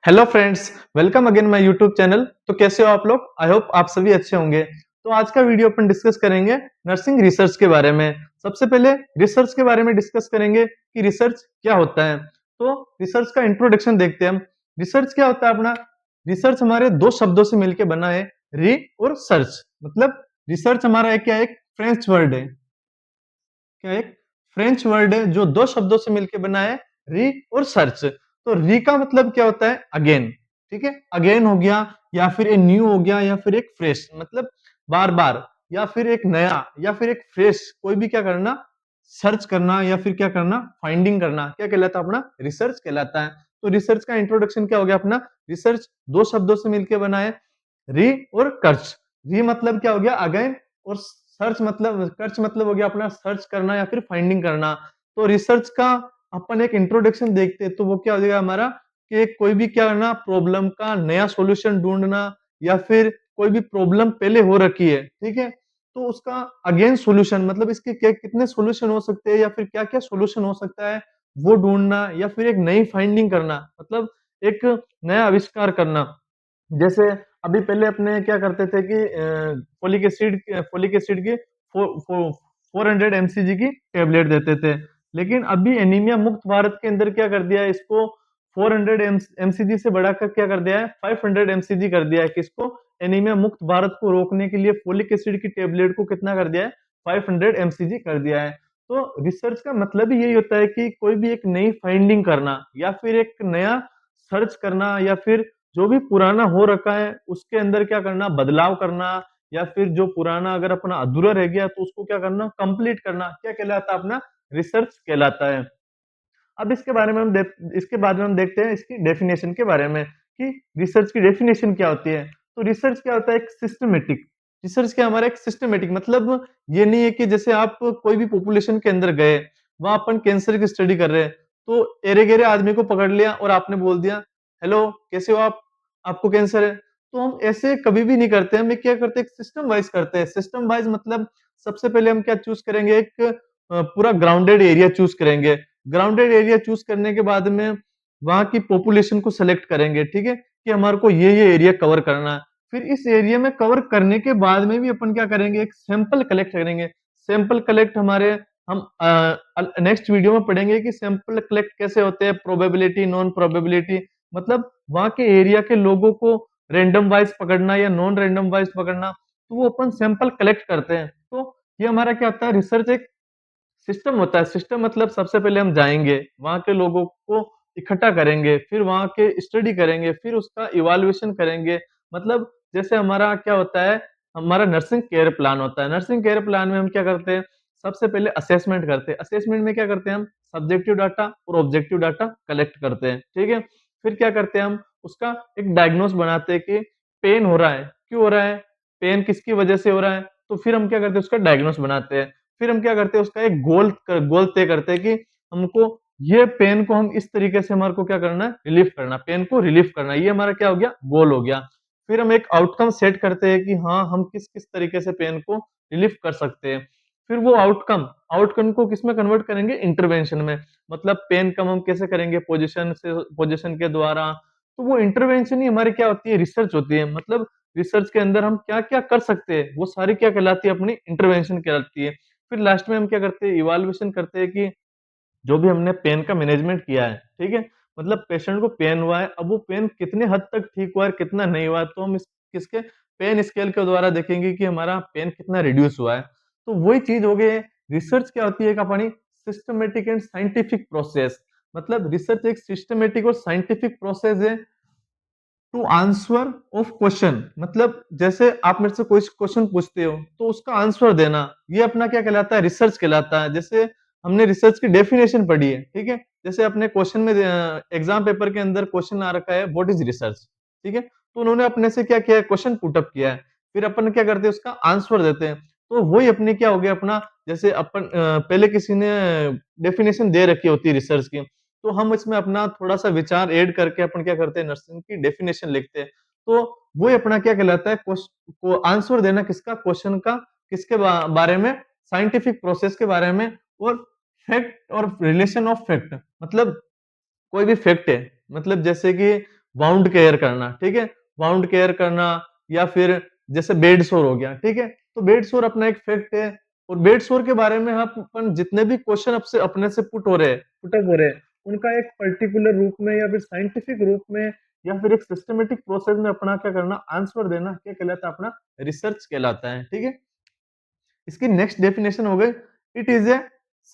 Hello friends, welcome again my YouTube channel. तो कैसे हो आप लोग? आई होप आप सभी अच्छे होंगे। तो आज का वीडियो अपन डिस्कस करेंगे नर्सिंग रिसर्च के बारे में। सबसे पहले रिसर्च के बारे में डिस्कस करेंगे कि रिसर्च क्या होता है। तो रिसर्च का इंट्रोडक्शन देखते हैं हम। रिसर्च क्या होता है अपना? रिसर्च हमारे दो शब्दों से मिलकर बना है, री और सर्च। मतलब रिसर्च हमारा एक क्या है? एक फ्रेंच वर्ड है। क्या एक फ्रेंच वर्ड है जो दो शब्दों से मिलकर बना है, री और सर्च। तो री का मतलब क्या होता है? अगेन। ठीक है, अगेन हो गया, या फिर ए न्यू हो गया, या फिर एक फ्रेश, मतलब बार बार, या फिर एक नया, या फिर एक फ्रेश। कोई भी क्या करना, सर्च करना, या फिर क्या करना, फाइंडिंग करना, क्या कहलाता है? अपना रिसर्च कहलाता है। तो रिसर्च का इंट्रोडक्शन क्या हो गया अपना? रिसर्च दो शब्दों से मिलकर बना है, री और कर्च। री मतलब क्या हो गया? अगेन। और सर्च मतलब, सर्च मतलब हो गया अपना सर्च करना या फिर फाइंडिंग करना। तो रिसर्च का अपन एक इंट्रोडक्शन देखते हैं तो वो क्या हो जाएगा हमारा, कि कोई भी क्या करना, प्रॉब्लम का नया सॉल्यूशन ढूंढना, या फिर कोई भी प्रॉब्लम पहले हो रखी है, ठीक है, तो उसका अगेन सॉल्यूशन, मतलब इसके क्या कितने सॉल्यूशन हो सकते हैं या फिर क्या क्या सॉल्यूशन हो सकता है वो ढूंढना, या फिर एक नई फाइंडिंग करना, मतलब एक नया आविष्कार करना। जैसे अभी पहले अपने क्या करते थे कि फोलिक एसिड की 400 mcg की टेबलेट देते थे। लेकिन अभी एनीमिया मुक्त भारत के अंदर क्या कर दिया है, इसको 400 mcg से बढ़ाकर क्या कर दिया है, 500 mcg कर दिया है। किसको? एनीमिया मुक्त भारत को रोकने के लिए फोलिक एसिड की टेबलेट को कितना कर दिया है, 500 mcg कर दिया है। तो रिसर्च का मतलब ही यही होता है कि कोई भी एक नई फाइंडिंग करना, या फिर एक नया सर्च करना, या फिर जो भी पुराना हो रखा है उसके अंदर क्या करना, बदलाव करना, या फिर जो पुराना अगर अपना अधूरा रह गया तो उसको क्या करना, कंप्लीट करना, क्या कहलाता है? अपना रिसर्च कहलाता है। अब इसके बाद में हम देखते हैं इसकी डेफिनेशन के बारे में कि रिसर्च की डेफिनेशन क्या होती है। तो रिसर्च क्या होता है? एक सिस्टमेटिक। रिसर्च क्या हमारा? एक सिस्टमेटिक, मतलब ये नहीं है कि जैसे आप कोई भी पॉपुलेशन के अंदर गए, वहां अपन कैंसर की स्टडी कर रहे हैं, तो एरे गेरे आदमी को पकड़ लिया और आपने बोल दिया, हेलो कैसे हो आप, आपको कैंसर है। तो हम ऐसे कभी भी नहीं करते। हम क्या करते हैं? सिस्टम वाइज करते हैं। सिस्टम वाइज मतलब सबसे पहले हम क्या चूज करेंगे, एक पूरा ग्राउंडेड एरिया चूज करेंगे। ग्राउंडेड एरिया चूज करने के बाद में वहां की पॉपुलेशन को सेलेक्ट करेंगे, ठीक है, कि हमारे को ये एरिया कवर करना है। फिर इस एरिया में कवर करने के बाद में भी अपन क्या करेंगे, एक सैंपल कलेक्ट करेंगे। सैंपल कलेक्ट हमारे, हम नेक्स्ट वीडियो में पढ़ेंगे कि सैंपल कलेक्ट कैसे होते हैं, प्रोबेबिलिटी, नॉन प्रोबेबिलिटी, मतलब वहां के एरिया के लोगों को रैंडम वाइज पकड़ना या नॉन रैंडम वाइज पकड़ना, तो वो अपन सैंपल कलेक्ट करते हैं। तो ये हमारा क्या होता है, रिसर्च एक सिस्टम होता है। सिस्टम मतलब सबसे पहले हम जाएंगे, वहां के लोगों को इकट्ठा करेंगे, फिर वहां के स्टडी करेंगे, फिर उसका इवाल्युएशन करेंगे। मतलब जैसे हमारा क्या होता है, हमारा नर्सिंग केयर प्लान होता है। नर्सिंग केयर प्लान में हम क्या करते हैं, सबसे पहले असेसमेंट करते हैं। असेसमेंट में क्या करते हैं, हम सब्जेक्टिव डाटा और ऑब्जेक्टिव डाटा कलेक्ट करते हैं, ठीक है। फिर क्या करते हैं, हम उसका एक डायग्नोस बनाते हैं कि पेन हो रहा है, क्यों हो रहा है, पेन किसकी वजह से हो रहा है। तो फिर हम क्या करते हैं, उसका डायग्नोस बनाते हैं। फिर हम क्या करते हैं, उसका एक गोल तय करते हैं कि हमको ये पेन को हम इस तरीके से, हमारे को क्या करना है, रिलीफ करना, पेन को रिलीफ करना, ये हमारा क्या हो गया, गोल हो गया। फिर हम एक आउटकम सेट करते हैं कि हाँ, हम किस किस तरीके से पेन को रिलीफ कर सकते हैं। फिर वो आउटकम आउटकम को किस में कन्वर्ट करेंगे, इंटरवेंशन में। मतलब पेन कम हम कैसे करेंगे, पोजिशन के द्वारा। तो वो इंटरवेंशन ही हमारी क्या होती है, रिसर्च होती है। मतलब रिसर्च के अंदर हम क्या क्या कर सकते हैं, वो सारी क्या कहलाती है, अपनी इंटरवेंशन कहलाती है। फिर लास्ट में हम क्या करते हैं, इवाल्युएशन करते हैं कि जो भी हमने पेन का मैनेजमेंट किया है, ठीक है, मतलब पेशेंट को पेन हुआ है, अब वो पेन कितने हद तक ठीक हुआ है, कितना नहीं हुआ है, तो हम इस किसके पेन स्केल के द्वारा देखेंगे कि हमारा पेन कितना रिड्यूस हुआ है। तो वही चीज हो गई। रिसर्च क्या होती है, एक अपनी सिस्टमेटिक एंड साइंटिफिक प्रोसेस। मतलब रिसर्च एक सिस्टमेटिक और साइंटिफिक प्रोसेस है टू आंसर ऑफ क्वेश्चन। मतलब जैसे आप मेरे से कोई क्वेश्चन पूछते हो तो उसका आंसर देना, ये अपना क्या कहलाता है, रिसर्च कहलाता है। जैसे हमने रिसर्च की डेफिनेशन पढ़ी है, ठीक है, जैसे अपने क्वेश्चन में एग्जाम पेपर के अंदर क्वेश्चन आ रखा है, व्हाट इज रिसर्च, ठीक है, तो उन्होंने अपने से क्या किया है, क्वेश्चन पुटअप किया है। फिर अपन क्या करते हैं, उसका आंसर देते हैं। तो वही अपने क्या हो गया अपना, जैसे अपन पहले किसी ने डेफिनेशन दे रखी होती है रिसर्च की, तो हम इसमें अपना थोड़ा सा विचार ऐड करके अपन क्या करते हैं, नर्सिंग की डेफिनेशन लिखते हैं। तो वो अपना क्या कहलाता है, को आंसर देना किसका, क्वेश्चन का, किसके बारे में, साइंटिफिक प्रोसेस के बारे में, और फैक्ट और रिलेशन ऑफ फैक्ट। मतलब कोई भी फैक्ट है, मतलब जैसे कि वाउंड केयर करना, ठीक है? वाउंड केयर करना या फिर जैसे बेड सोर हो गया, ठीक है? तो बेड सोर अपना एक फैक्ट है और बेड सोर के बारे में आप अपन जितने भी क्वेश्चन आपसे अपने से पुट अप हो रहे हैं, उनका एक पर्टिकुलर रूप में या फिर साइंटिफिक रूप में या फिर एक सिस्टमैटिक प्रोसेस में अपना क्या करना आंसर देना क्या कहलाता है अपना रिसर्च कहलाता है, ठीक है? इसकी नेक्स्ट डेफिनेशन हो गई it is a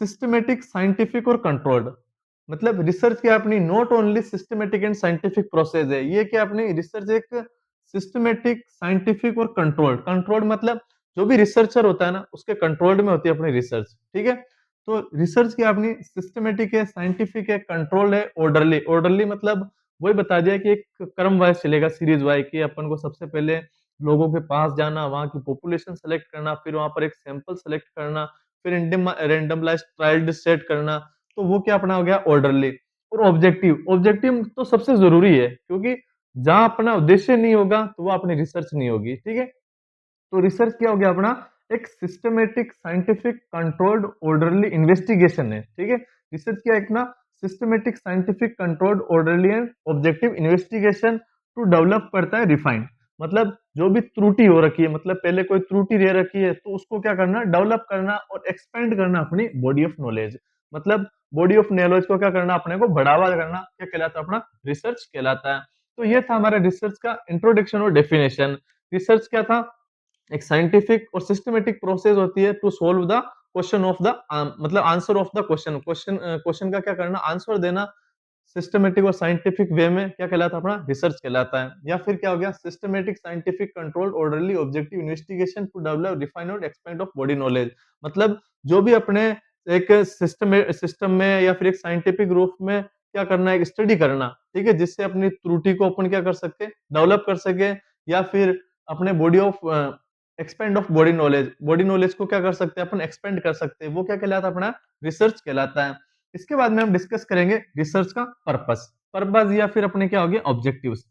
systematic scientific और कंट्रोल्ड मतलब रिसर्च क्या अपनी not only systematic and scientific process है ये क्या अपनी रिसर्च एक सिस्टमैटिक साइंटिफिक और कंट्रोल्ड कंट्रोल्ड मतलब जो भी रिसर्चर होता है ना उसके कंट्रोल्ड में होती है अपनी रिसर्च ठीक है तो रिसर्च क्या अपनी सिस्टमैटिक है साइंटिफिक है कंट्रोल्ड है ऑर्डरली ऑर्डरली मतलब वही बता दिया कि एक क्रम वाइज चलेगा सीरीज वाइज कि अपन को सबसे पहले लोगों के पास जाना, वहाँ की पॉपुलेशन सेलेक्ट करना, फिर वहाँ पर एक सैंपल सेलेक्ट करना, फिर रैंडमलाइज्ड ट्रायल सेट करना, तो वो क्या अपना हो गया ऑर्डरली। और ऑब्जेक्टिव, ऑब्जेक्टिव तो सबसे ज़रूरी है क्योंकि जहाँ अपना उद्देश्य नहीं होगा, तो वो अपनी रिसर्च नहीं होगी, ठीक है? तो रिसर्च क्या हो गया अपना एक systematic scientific controlled orderly investigation है ठीक है रिसर्च क्या एक ना systematic scientific controlled orderly and objective investigation to develop करता है रिफाइंड मतलब जो भी त्रुटि हो रखी है मतलब पहले कोई त्रुटि रह रखी है तो उसको क्या करना डेवलप करना और एक्सपेंड करना अपनी बॉडी ऑफ नॉलेज मतलब बॉडी ऑफ नॉलेज को क्या करना अपने को बढ़ावा करना क्या कहलाता है अपना रिसर्च कहलाता है तो ये था हमारा रिसर्च का इंट्रोडक्शन और डेफिनेशन रिसर्च क्या था एक साइंटिफिक और सिस्टमेटिक प्रोसेस होती है to solve the question of the मतलब answer of the question question question का क्या करना आंसर देना सिस्टमेटिक और साइंटिफिक वे में क्या कहलाता है अपना रिसर्च कहलाता है या फिर क्या हो गया systematic scientific control orderly objective investigation to develop refine और एक्सपेंड ऑफ बॉडी नॉलेज मतलब जो भी अपने एक सिस्टम में या फिर एक साइंटिफिक रूप में क्या करना है एक स्टडी करना ठीक है जिससे अपनी त्रुटि को अपन क्या कर सके डेवलप कर सके या फिर अपने body of expand of body knowledge को क्या कर सकते हैं अपन एक्सपेंड कर सकते हैं वो क्या कहलाता है अपना रिसर्च कहलाता है इसके बाद में हम डिस्कस करेंगे रिसर्च का पर्पस पर्पस या फिर अपने क्या हो गया ऑब्जेक्टिव्स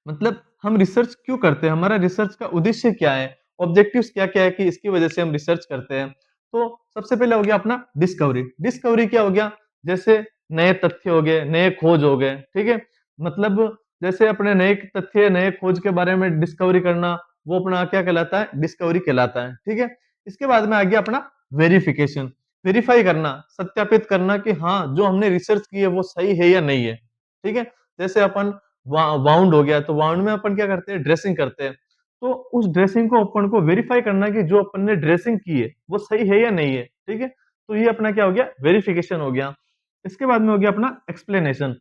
मतलब हम रिसर्च क्यों करते हैं हमारा रिसर्च का उद्देश्य क्या है ऑब्जेक्टिव्स क्या क्या है कि इसकी वजह से हम रिसर्च करते हैं तो सबसे पहले हो गया अपना डिस्कवरी डिस्कवरी क्या हो गया जैसे नए तथ्य हो गए नए खोज हो गए ठीक है मतलब जैसे अपने नए तथ्य नए खोज के बारे में डिस्कवरी करना वो अपना क्या कहलाता है डिस्कवरी कहलाता है ठीक है इसके बाद में आ गया अपना वेरिफिकेशन वेरीफाई करना सत्यापित करना कि हाँ जो हमने रिसर्च की है वो सही है या नहीं है ठीक है जैसे अपन वाउंड हो गया तो वाउंड में अपन क्या करते हैं ड्रेसिंग करते हैं तो उस ड्रेसिंग को अपन को वेरीफाई करना कि जो अपन ने ड्रेसिंग की है वो सही है या नहीं है ठीक है तो ये अपना क्या हो गया वेरिफिकेशन हो गया इसके बाद में हो गया अपना एक्सप्लेनेशन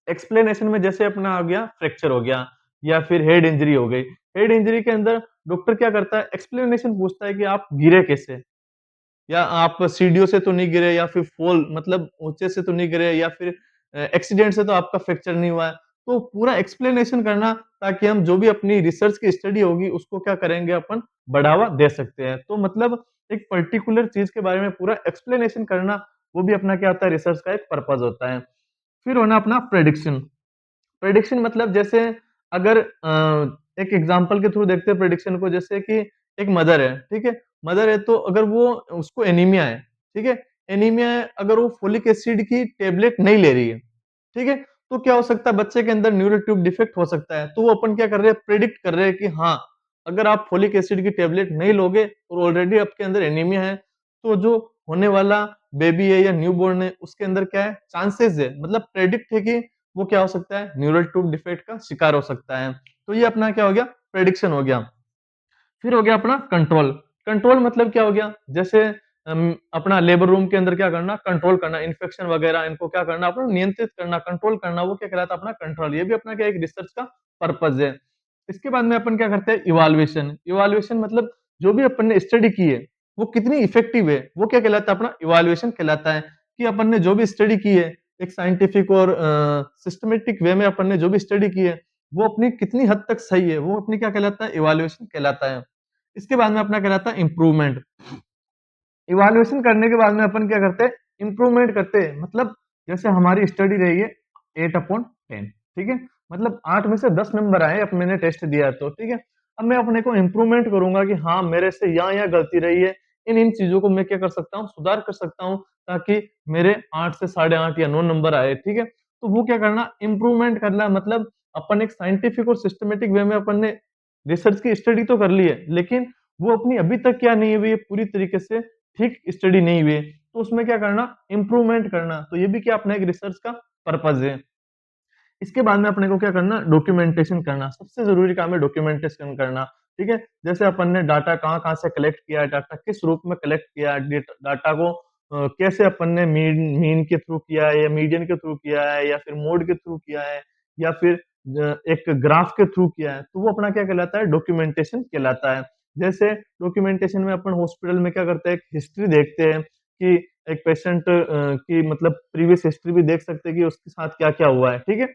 एक्सप्लेनेशन में जैसे अपना आ गया फ्रैक्चर हो गया या फिर हेड इंजरी हो गई हेड इंजरी के अंदर डॉक्टर क्या करता है एक्सप्लेनेशन पूछता है कि आप गिरे कैसे या आप सीढ़ियों से तो नहीं गिरे या फिर फॉल मतलब ऊंचे से तो नहीं गिरे या फिर एक्सीडेंट से तो आपका फ्रैक्चर नहीं हुआ है तो पूरा एक्सप्लेनेशन करना ताकि हम जो भी अपनी रिसर्च की स्टडी होगी उसको क्या करेंगे अपन बढ़ावा दे सकते हैं तो मतलब एक पर्टिकुलर चीज के बारे में पूरा एक्सप्लेनेशन करना वो भी अपना क्या होता है रिसर्च का एक पर्पज होता है फिर होना अपना प्रेडिक्शन प्रेडिक्शन मतलब जैसे अगर एक एग्जांपल के थ्रू देखते हैं प्रेडिक्शन को जैसे कि एक मदर है ठीक है मदर है तो अगर वो उसको एनीमिया है ठीक है एनीमिया है अगर वो फोलिक एसिड की टेबलेट नहीं ले रही है ठीक है तो क्या हो सकता है बच्चे के अंदर न्यूरल ट्यूब डिफेक्ट हो सकता है तो वो अपन क्या कर रहे हैं प्रेडिक्ट कर रहे हैं कि हाँ अगर आप फोलिक एसिड की टेबलेट नहीं लोगे और ऑलरेडी आपके अंदर एनीमिया है तो जो होने वाला बेबी है या न्यूबॉर्न है उसके अंदर क्या है चांसेस है मतलब प्रेडिक्ट है कि वो क्या हो सकता है न्यूरल ट्यूब डिफेक्ट का शिकार हो सकता है तो ये अपना क्या हो गया प्रेडिक्शन हो गया फिर हो गया अपना कंट्रोल कंट्रोल मतलब क्या हो गया जैसे अपना लेबर रूम के अंदर क्या करना कंट्रोल करना इन्फेक्शन वगैरह इनको क्या करना अपना नियंत्रित करना कंट्रोल करना वो क्या कहलाता है अपना कंट्रोल ये भी अपना क्या एक रिसर्च का पर्पज है इसके बाद में अपन क्या करते हैं इवाल्युएशन इवाल्युएशन मतलब जो भी अपन ने स्टडी की है वो कितनी इफेक्टिव है वो क्या कहलाता है अपना इवाल्युएशन कहलाता है कि अपन ने जो भी स्टडी की है एक साइंटिफिक और सिस्टमेटिक वे में अपन ने जो भी स्टडी की है वो अपनी कितनी हद तक सही है वो अपनी क्या कहलाता है इवाल्युएशन कहलाता है इसके बाद में अपना कहलाता है इंप्रूवमेंट इवाल्युएशन करने के बाद में अपन क्या करते हैं इंप्रूवमेंट करते हैं मतलब जैसे हमारी स्टडी रही है 8/10 ठीक है मतलब 8 में से 10 नंबर आए अब मैंने टेस्ट दिया तो ठीक है अब मैं अपने को इंप्रूवमेंट करूंगा कि हाँ मेरे से यहाँ गलती रही है इन इन चीजों को मैं क्या कर सकता हूँ सुधार कर सकता हूँ ताकि मेरे 8 से 8.5 या 9 नंबर आए ठीक है तो वो क्या करना, इम्प्रूवमेंट करना, मतलब अपन एक साइंटिफिक और सिस्टमेटिक वे में अपन ने रिसर्च की स्टडी तो कर ली है, लेकिन वो अपनी अभी तक क्या नहीं हुई है, पूरी तरीके से ठीक स्टडी नहीं हुई है, तो उसमें क्या करना, इम्प्रूवमेंट करना। तो ये भी क्या अपना एक रिसर्च का पर्पज है। इसके बाद में अपने को क्या करना, डॉक्यूमेंटेशन करना, सबसे जरूरी काम है डॉक्यूमेंटेशन करना। ठीक है, जैसे अपन ने डाटा कहाँ कहाँ से कलेक्ट किया है, डाटा किस रूप में कलेक्ट किया है, डाटा को कैसे अपन ने मीन के थ्रू किया है, या मीडियन के थ्रू किया है, या फिर मोड के थ्रू किया है, या फिर एक ग्राफ के थ्रू किया है, तो वो अपना क्या कहलाता है, डॉक्यूमेंटेशन कहलाता है। जैसे डॉक्यूमेंटेशन में अपन हॉस्पिटल में क्या करते हैं, एक हिस्ट्री देखते हैं कि एक पेशेंट की मतलब प्रीवियस हिस्ट्री भी देख सकते हैं कि उसके साथ क्या क्या हुआ है। ठीक है,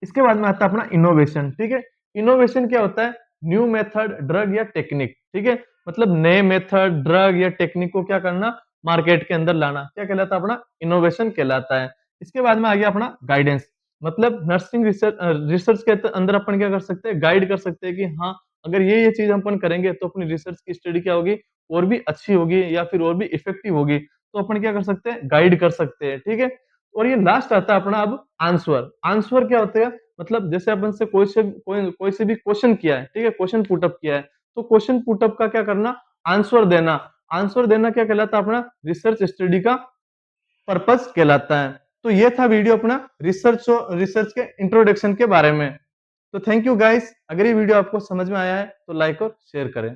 इसके बाद में आता है अपना इनोवेशन। ठीक है, इनोवेशन क्या होता है, न्यू मेथड, ड्रग या टेक्निक। ठीक है, मतलब नए मेथड, ड्रग या टेक्निक को क्या करना, मार्केट के अंदर लाना, क्या कहलाता है, अपना इनोवेशन कहलाता है। इसके बाद में आ गया अपना गाइडेंस, मतलब नर्सिंग रिसर्च, रिसर्च के अंदर अपन क्या कर सकते हैं, गाइड कर सकते हैं कि हाँ, अगर ये चीज अपन करेंगे तो अपनी रिसर्च की स्टडी क्या होगी, और भी अच्छी होगी, या फिर और भी इफेक्टिव होगी, तो अपन क्या कर सकते हैं, गाइड कर सकते हैं। ठीक है, और ये लास्ट आता है अपना अब आंसर। आंसर क्या होता है, मतलब जैसे अपन से कोई से भी क्वेश्चन किया है, ठीक है, क्वेश्चन पुटअप किया है, तो क्वेश्चन पुटअप का क्या करना, आंसर देना। आंसर देना क्या कहलाता है, अपना रिसर्च स्टडी का पर्पस कहलाता है। तो ये था वीडियो अपना रिसर्च के इंट्रोडक्शन के बारे में। तो थैंक यू गाइस, अगर ये वीडियो आपको समझ में आया है तो लाइक और शेयर करें।